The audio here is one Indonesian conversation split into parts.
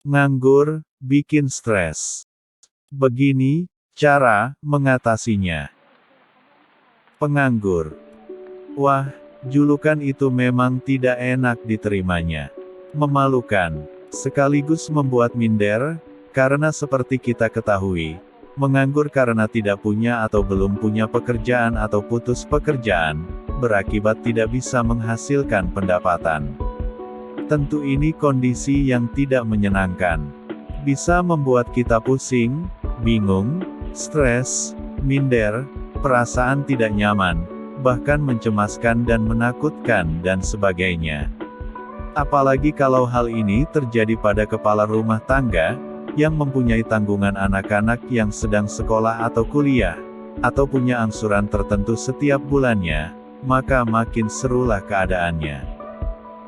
Nganggur, bikin stres. Begini cara mengatasinya. Penganggur. Wah, julukan itu memang tidak enak diterimanya. Memalukan, sekaligus membuat minder, karena seperti kita ketahui, menganggur karena tidak punya atau belum punya pekerjaan atau putus pekerjaan, berakibat tidak bisa menghasilkan pendapatan. Tentu ini kondisi yang tidak menyenangkan. Bisa membuat kita pusing, bingung, stres, minder, perasaan tidak nyaman, bahkan mencemaskan dan menakutkan dan sebagainya. Apalagi kalau hal ini terjadi pada kepala rumah tangga, yang mempunyai tanggungan anak-anak yang sedang sekolah atau kuliah, atau punya angsuran tertentu setiap bulannya, maka makin serulah keadaannya.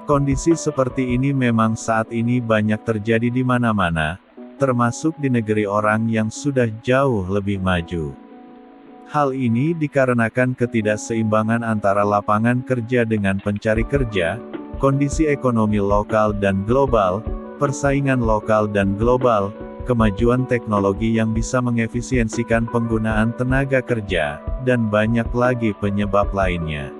Kondisi seperti ini memang saat ini banyak terjadi di mana-mana, termasuk di negeri orang yang sudah jauh lebih maju. Hal ini dikarenakan ketidakseimbangan antara lapangan kerja dengan pencari kerja, kondisi ekonomi lokal dan global, persaingan lokal dan global, kemajuan teknologi yang bisa mengefisiensikan penggunaan tenaga kerja, dan banyak lagi penyebab lainnya.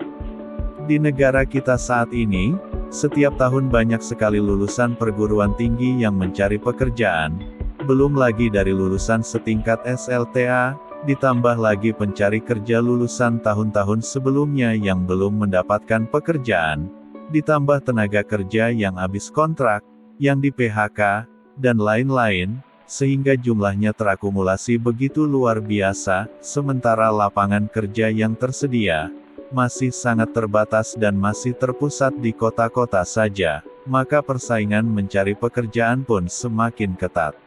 Di negara kita saat ini, setiap tahun banyak sekali lulusan perguruan tinggi yang mencari pekerjaan, belum lagi dari lulusan setingkat SLTA, ditambah lagi pencari kerja lulusan tahun-tahun sebelumnya yang belum mendapatkan pekerjaan, ditambah tenaga kerja yang habis kontrak, yang di PHK, dan lain-lain, sehingga jumlahnya terakumulasi begitu luar biasa, sementara lapangan kerja yang tersedia masih sangat terbatas dan masih terpusat di kota-kota saja, maka persaingan mencari pekerjaan pun semakin ketat.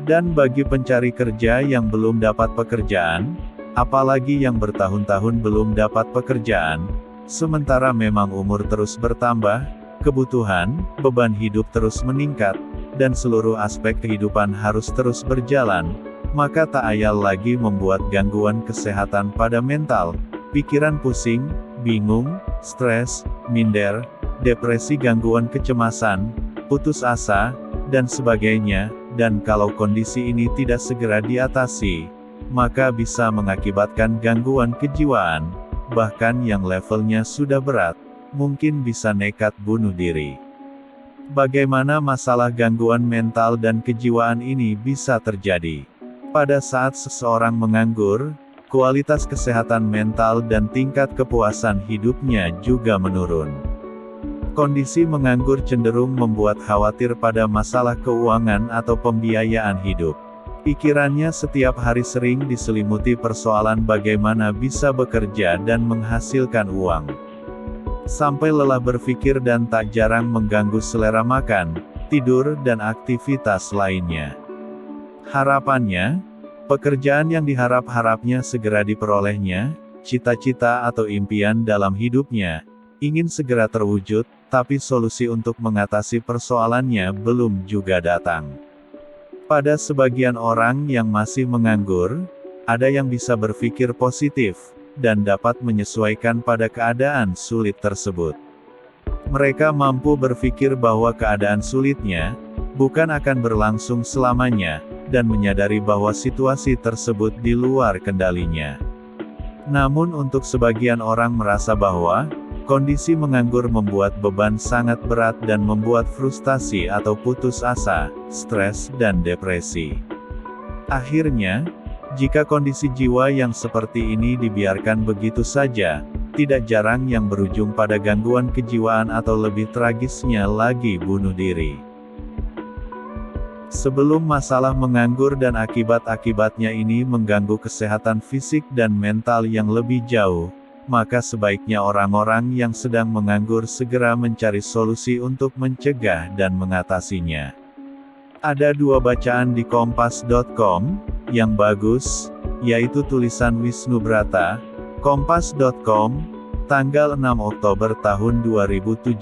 Dan bagi pencari kerja yang belum dapat pekerjaan, apalagi yang bertahun-tahun belum dapat pekerjaan, sementara memang umur terus bertambah, kebutuhan, beban hidup terus meningkat, dan seluruh aspek kehidupan harus terus berjalan, maka tak ayal lagi membuat gangguan kesehatan pada mental, pikiran pusing, bingung, stres, minder, depresi, gangguan kecemasan, putus asa, dan sebagainya, dan kalau kondisi ini tidak segera diatasi, maka bisa mengakibatkan gangguan kejiwaan, bahkan yang levelnya sudah berat, mungkin bisa nekat bunuh diri. Bagaimana masalah gangguan mental dan kejiwaan ini bisa terjadi? Pada saat seseorang menganggur, kualitas kesehatan mental dan tingkat kepuasan hidupnya juga menurun. Kondisi menganggur cenderung membuat khawatir pada masalah keuangan atau pembiayaan hidup. Pikirannya setiap hari sering diselimuti persoalan bagaimana bisa bekerja dan menghasilkan uang. Sampai lelah berpikir dan tak jarang mengganggu selera makan, tidur dan aktivitas lainnya. Harapannya, pekerjaan yang diharap-harapnya segera diperolehnya, cita-cita atau impian dalam hidupnya, ingin segera terwujud, tapi solusi untuk mengatasi persoalannya belum juga datang. Pada sebagian orang yang masih menganggur, ada yang bisa berpikir positif, dan dapat menyesuaikan pada keadaan sulit tersebut. Mereka mampu berpikir bahwa keadaan sulitnya, bukan akan berlangsung selamanya, dan menyadari bahwa situasi tersebut di luar kendalinya. Namun untuk sebagian orang merasa bahwa, kondisi menganggur membuat beban sangat berat dan membuat frustasi atau putus asa, stres dan depresi. Akhirnya, jika kondisi jiwa yang seperti ini dibiarkan begitu saja, tidak jarang yang berujung pada gangguan kejiwaan atau lebih tragisnya lagi bunuh diri. Sebelum masalah menganggur dan akibat-akibatnya ini mengganggu kesehatan fisik dan mental yang lebih jauh, maka sebaiknya orang-orang yang sedang menganggur segera mencari solusi untuk mencegah dan mengatasinya. Ada dua bacaan di kompas.com, yang bagus, yaitu tulisan Wisnu Brata, kompas.com, tanggal 6 Oktober tahun 2017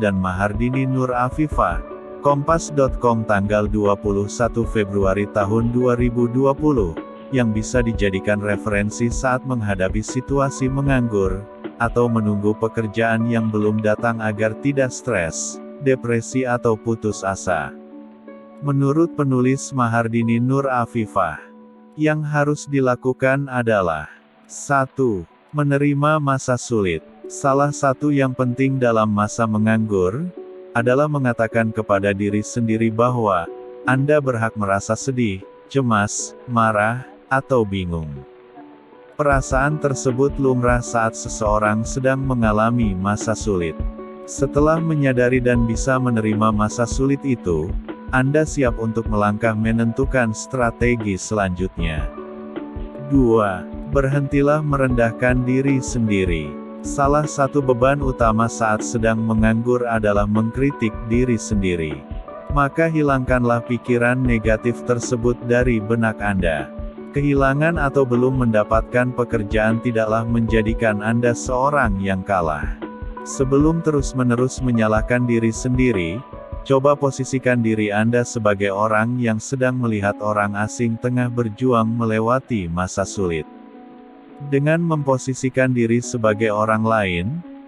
dan Mahardini Nur Afifah, kompas.com tanggal 21 Februari tahun 2020. Yang bisa dijadikan referensi saat menghadapi situasi menganggur, atau menunggu pekerjaan yang belum datang agar tidak stres, depresi atau putus asa. Menurut penulis Mahardini Nur Afifah, yang harus dilakukan adalah 1. Menerima masa sulit. Salah satu yang penting dalam masa menganggur, adalah mengatakan kepada diri sendiri bahwa Anda berhak merasa sedih, cemas, marah, atau bingung. Perasaan tersebut lumrah saat seseorang sedang mengalami masa sulit. Setelah menyadari dan bisa menerima masa sulit itu, Anda siap untuk melangkah menentukan strategi selanjutnya. 2. Berhentilah merendahkan diri sendiri. Salah satu beban utama saat sedang menganggur adalah mengkritik diri sendiri. Maka hilangkanlah pikiran negatif tersebut dari benak Anda. Kehilangan atau belum mendapatkan pekerjaan tidaklah menjadikan Anda seorang yang kalah. Sebelum terus-menerus menyalahkan diri sendiri, coba posisikan diri Anda sebagai orang yang sedang melihat orang asing tengah berjuang melewati masa sulit. Dengan memposisikan diri sebagai orang lain,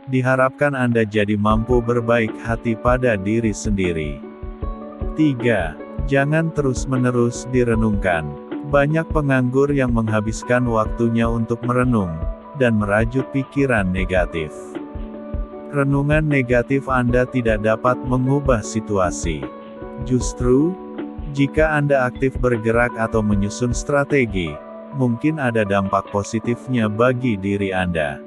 diharapkan Anda jadi mampu berbaik hati pada diri sendiri. 3. Jangan terus-menerus direnungkan. Banyak penganggur yang menghabiskan waktunya untuk merenung, dan merajut pikiran negatif. Renungan negatif Anda tidak dapat mengubah situasi. Justru, jika Anda aktif bergerak atau menyusun strategi, mungkin ada dampak positifnya bagi diri Anda.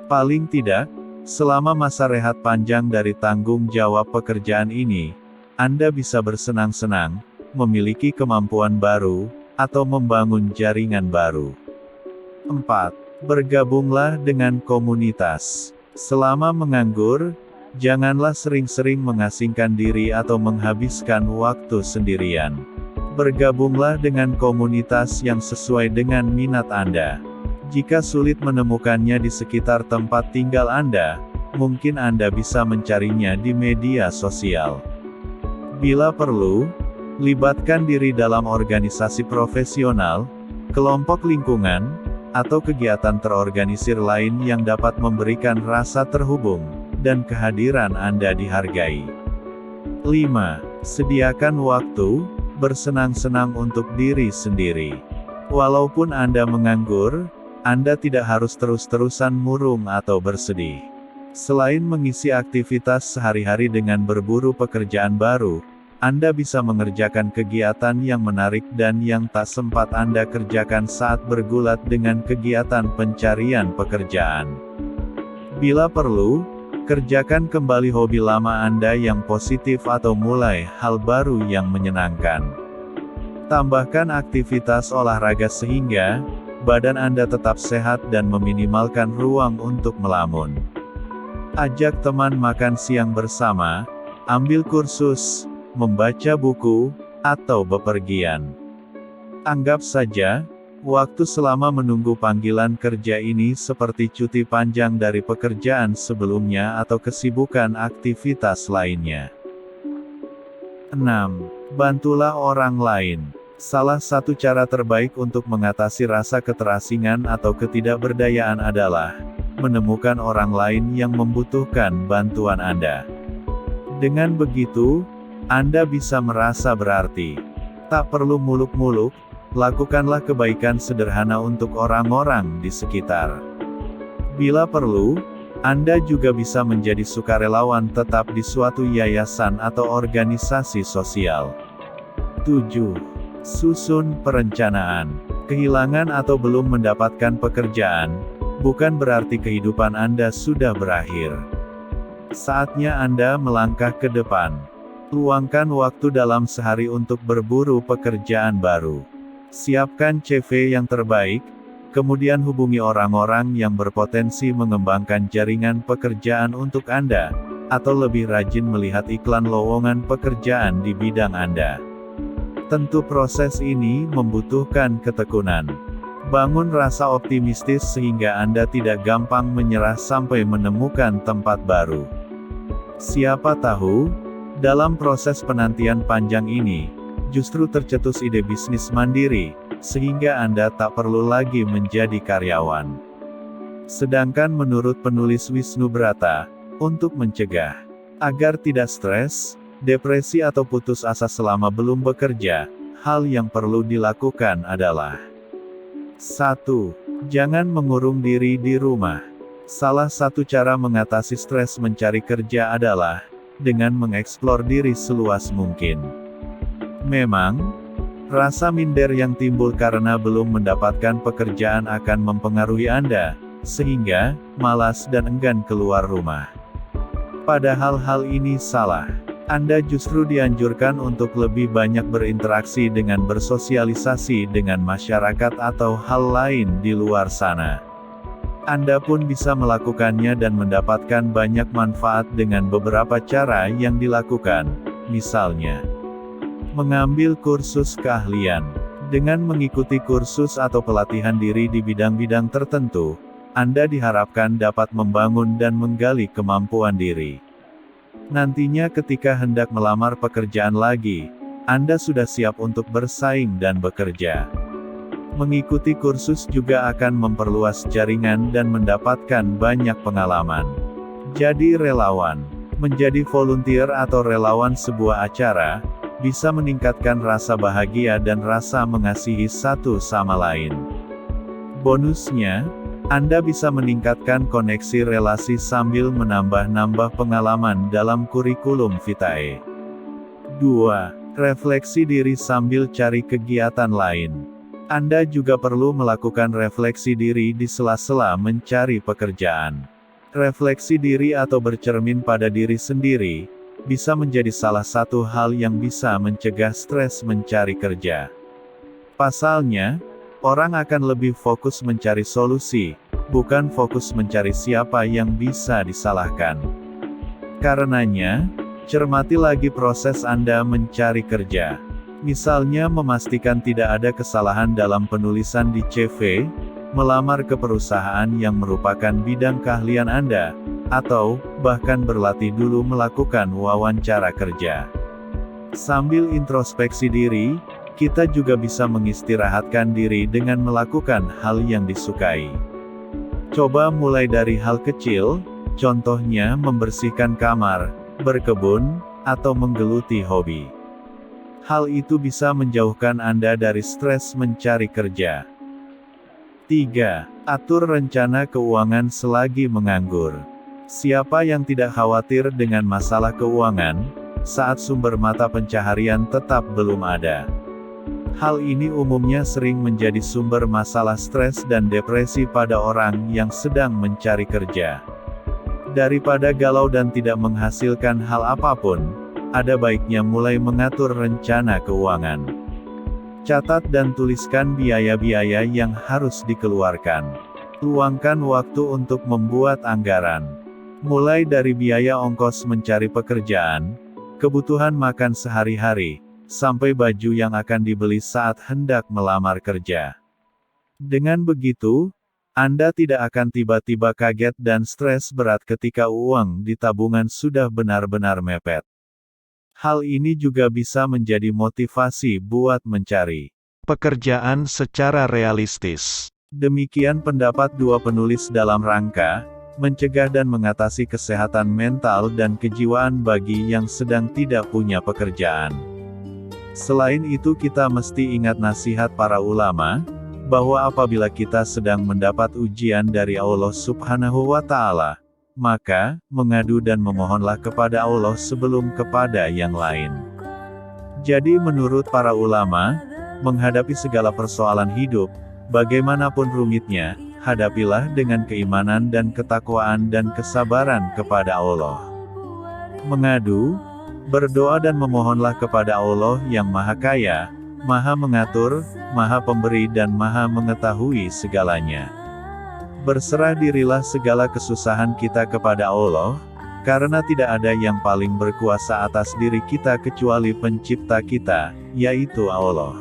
Paling tidak, selama masa rehat panjang dari tanggung jawab pekerjaan ini, Anda bisa bersenang-senang, memiliki kemampuan baru, atau membangun jaringan baru. 4. Bergabunglah dengan komunitas. Selama menganggur, janganlah sering-sering mengasingkan diri atau menghabiskan waktu sendirian. Bergabunglah dengan komunitas yang sesuai dengan minat Anda. Jika sulit menemukannya di sekitar tempat tinggal Anda, mungkin Anda bisa mencarinya di media sosial. Bila perlu, libatkan diri dalam organisasi profesional, kelompok lingkungan, atau kegiatan terorganisir lain yang dapat memberikan rasa terhubung, dan kehadiran Anda dihargai. 5. Sediakan waktu, bersenang-senang untuk diri sendiri. Walaupun Anda menganggur, Anda tidak harus terus-terusan murung atau bersedih. Selain mengisi aktivitas sehari-hari dengan berburu pekerjaan baru, Anda bisa mengerjakan kegiatan yang menarik dan yang tak sempat Anda kerjakan saat bergulat dengan kegiatan pencarian pekerjaan. Bila perlu, kerjakan kembali hobi lama Anda yang positif atau mulai hal baru yang menyenangkan. Tambahkan aktivitas olahraga sehingga badan Anda tetap sehat dan meminimalkan ruang untuk melamun. Ajak teman makan siang bersama, ambil kursus, membaca buku, atau bepergian. Anggap saja, waktu selama menunggu panggilan kerja ini seperti cuti panjang dari pekerjaan sebelumnya atau kesibukan aktivitas lainnya. 6. Bantulah orang lain. Salah satu cara terbaik untuk mengatasi rasa keterasingan atau ketidakberdayaan adalah menemukan orang lain yang membutuhkan bantuan Anda. Dengan begitu, Anda bisa merasa berarti. Tak perlu muluk-muluk, lakukanlah kebaikan sederhana untuk orang-orang di sekitar. Bila perlu, Anda juga bisa menjadi sukarelawan tetap di suatu yayasan atau organisasi sosial. 7. Susun perencanaan. Kehilangan atau belum mendapatkan pekerjaan, bukan berarti kehidupan Anda sudah berakhir. Saatnya Anda melangkah ke depan. Luangkan waktu dalam sehari untuk berburu pekerjaan baru. Siapkan CV yang terbaik, kemudian hubungi orang-orang yang berpotensi mengembangkan jaringan pekerjaan untuk Anda, atau lebih rajin melihat iklan lowongan pekerjaan di bidang Anda. Tentu proses ini membutuhkan ketekunan. Bangun rasa optimistis sehingga Anda tidak gampang menyerah sampai menemukan tempat baru. Siapa tahu, dalam proses penantian panjang ini, justru tercetus ide bisnis mandiri, sehingga Anda tak perlu lagi menjadi karyawan. Sedangkan menurut penulis Wisnu Brata, untuk mencegah agar tidak stres, depresi atau putus asa selama belum bekerja, hal yang perlu dilakukan adalah 1. Jangan mengurung diri di rumah. Salah satu cara mengatasi stres mencari kerja adalah dengan mengeksplor diri seluas mungkin. Memang, rasa minder yang timbul karena belum mendapatkan pekerjaan akan mempengaruhi Anda, sehingga malas dan enggan keluar rumah. Padahal hal ini salah. Anda justru dianjurkan untuk lebih banyak berinteraksi dengan bersosialisasi dengan masyarakat atau hal lain di luar sana. Anda pun bisa melakukannya dan mendapatkan banyak manfaat dengan beberapa cara yang dilakukan, misalnya mengambil kursus keahlian. Dengan mengikuti kursus atau pelatihan diri di bidang-bidang tertentu, Anda diharapkan dapat membangun dan menggali kemampuan diri. Nantinya ketika hendak melamar pekerjaan lagi, Anda sudah siap untuk bersaing dan bekerja. Mengikuti kursus juga akan memperluas jaringan dan mendapatkan banyak pengalaman. Jadi relawan. Menjadi volunteer atau relawan sebuah acara, bisa meningkatkan rasa bahagia dan rasa mengasihi satu sama lain. Bonusnya, Anda bisa meningkatkan koneksi relasi sambil menambah-nambah pengalaman dalam kurikulum vitae. 2. Refleksi diri sambil cari kegiatan lain. Anda juga perlu melakukan refleksi diri di sela-sela mencari pekerjaan. Refleksi diri atau bercermin pada diri sendiri, bisa menjadi salah satu hal yang bisa mencegah stres mencari kerja. Pasalnya, orang akan lebih fokus mencari solusi, bukan fokus mencari siapa yang bisa disalahkan. Karenanya, cermati lagi proses Anda mencari kerja. Misalnya memastikan tidak ada kesalahan dalam penulisan di CV, melamar ke perusahaan yang merupakan bidang keahlian Anda, atau bahkan berlatih dulu melakukan wawancara kerja. Sambil introspeksi diri, kita juga bisa mengistirahatkan diri dengan melakukan hal yang disukai. Coba mulai dari hal kecil, contohnya membersihkan kamar, berkebun, atau menggeluti hobi. Hal itu bisa menjauhkan Anda dari stres mencari kerja. 3. Atur rencana keuangan selagi menganggur. Siapa yang tidak khawatir dengan masalah keuangan, saat sumber mata pencaharian tetap belum ada? Hal ini umumnya sering menjadi sumber masalah stres dan depresi pada orang yang sedang mencari kerja. Daripada galau dan tidak menghasilkan hal apapun, ada baiknya mulai mengatur rencana keuangan. Catat dan tuliskan biaya-biaya yang harus dikeluarkan. Luangkan waktu untuk membuat anggaran. Mulai dari biaya ongkos mencari pekerjaan, kebutuhan makan sehari-hari, sampai baju yang akan dibeli saat hendak melamar kerja. Dengan begitu, Anda tidak akan tiba-tiba kaget dan stres berat ketika uang di tabungan sudah benar-benar mepet. Hal ini juga bisa menjadi motivasi buat mencari pekerjaan secara realistis. Demikian pendapat dua penulis dalam rangka mencegah dan mengatasi kesehatan mental dan kejiwaan bagi yang sedang tidak punya pekerjaan. Selain itu, kita mesti ingat nasihat para ulama, bahwa apabila kita sedang mendapat ujian dari Allah Subhanahu wa Ta'ala, maka mengadu dan memohonlah kepada Allah sebelum kepada yang lain. Jadi menurut para ulama, menghadapi segala persoalan hidup, bagaimanapun rumitnya, hadapilah dengan keimanan dan ketakwaan dan kesabaran kepada Allah. Mengadu, berdoa dan memohonlah kepada Allah yang Maha Kaya, Maha Mengatur, Maha Pemberi dan Maha Mengetahui segalanya. Berserah dirilah segala kesusahan kita kepada Allah, karena tidak ada yang paling berkuasa atas diri kita kecuali Pencipta kita, yaitu Allah.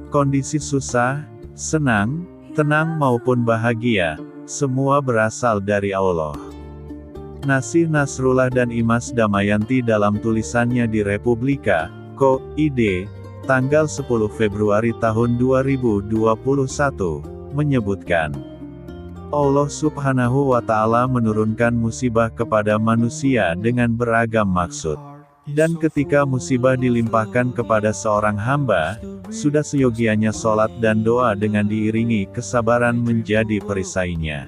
Kondisi susah, senang, tenang maupun bahagia, semua berasal dari Allah. Nasih Nasrullah dan Imas Damayanti dalam tulisannya di Republika, Co.id, tanggal 10 Februari tahun 2021, menyebutkan, Allah Subhanahu wa Ta'ala menurunkan musibah kepada manusia dengan beragam maksud. Dan ketika musibah dilimpahkan kepada seorang hamba, sudah seyogianya sholat dan doa dengan diiringi kesabaran menjadi perisainya.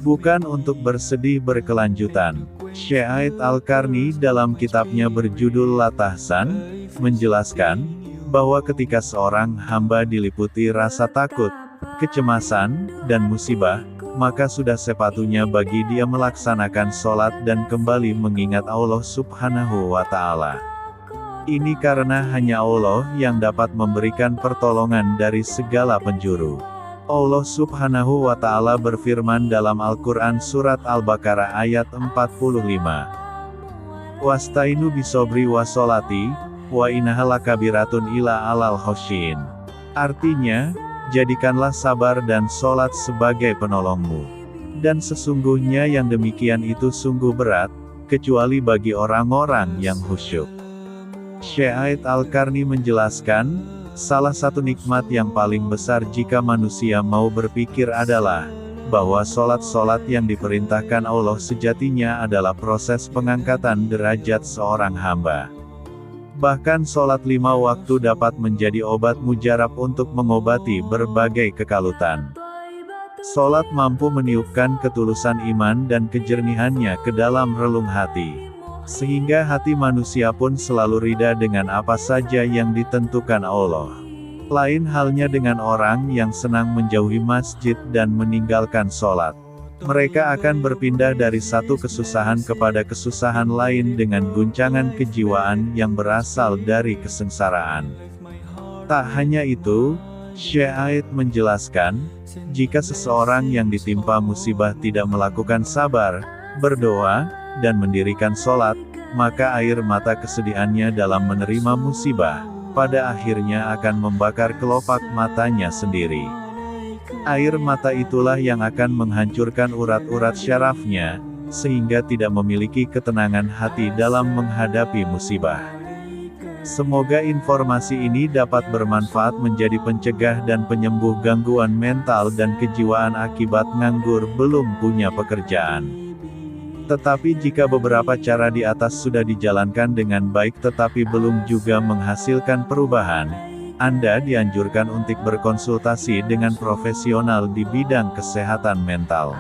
Bukan untuk bersedih berkelanjutan. Syekh Ait Al-Qarni dalam kitabnya berjudul La Tahzan, menjelaskan, bahwa ketika seorang hamba diliputi rasa takut, kecemasan, dan musibah, maka sudah sepatutnya bagi dia melaksanakan sholat dan kembali mengingat Allah Subhanahu wa Ta'ala. Ini karena hanya Allah yang dapat memberikan pertolongan dari segala penjuru. Allah Subhanahu wa Ta'ala berfirman dalam Al-Quran Surat Al-Baqarah ayat 45. Wastainu bisobri wa sholati, wa innaha lakabiratun ila alal khosyin. Artinya, jadikanlah sabar dan sholat sebagai penolongmu. Dan sesungguhnya yang demikian itu sungguh berat, kecuali bagi orang-orang yang khusyuk. Syekh Ait Al-Qarni menjelaskan, salah satu nikmat yang paling besar jika manusia mau berpikir adalah, bahwa sholat-sholat yang diperintahkan Allah sejatinya adalah proses pengangkatan derajat seorang hamba. Bahkan sholat 5 waktu dapat menjadi obat mujarab untuk mengobati berbagai kekalutan. Sholat mampu meniupkan ketulusan iman dan kejernihannya ke dalam relung hati. Sehingga hati manusia pun selalu ridha dengan apa saja yang ditentukan Allah. Lain halnya dengan orang yang senang menjauhi masjid dan meninggalkan sholat. Mereka akan berpindah dari satu kesusahan kepada kesusahan lain dengan guncangan kejiwaan yang berasal dari kesengsaraan. Tak hanya itu, Syekh Ait menjelaskan, jika seseorang yang ditimpa musibah tidak melakukan sabar, berdoa, dan mendirikan sholat, maka air mata kesedihannya dalam menerima musibah, pada akhirnya akan membakar kelopak matanya sendiri. Air mata itulah yang akan menghancurkan urat-urat syarafnya, sehingga tidak memiliki ketenangan hati dalam menghadapi musibah. Semoga informasi ini dapat bermanfaat menjadi pencegah dan penyembuh gangguan mental dan kejiwaan akibat nganggur belum punya pekerjaan. Tetapi jika beberapa cara di atas sudah dijalankan dengan baik tetapi belum juga menghasilkan perubahan, Anda dianjurkan untuk berkonsultasi dengan profesional di bidang kesehatan mental.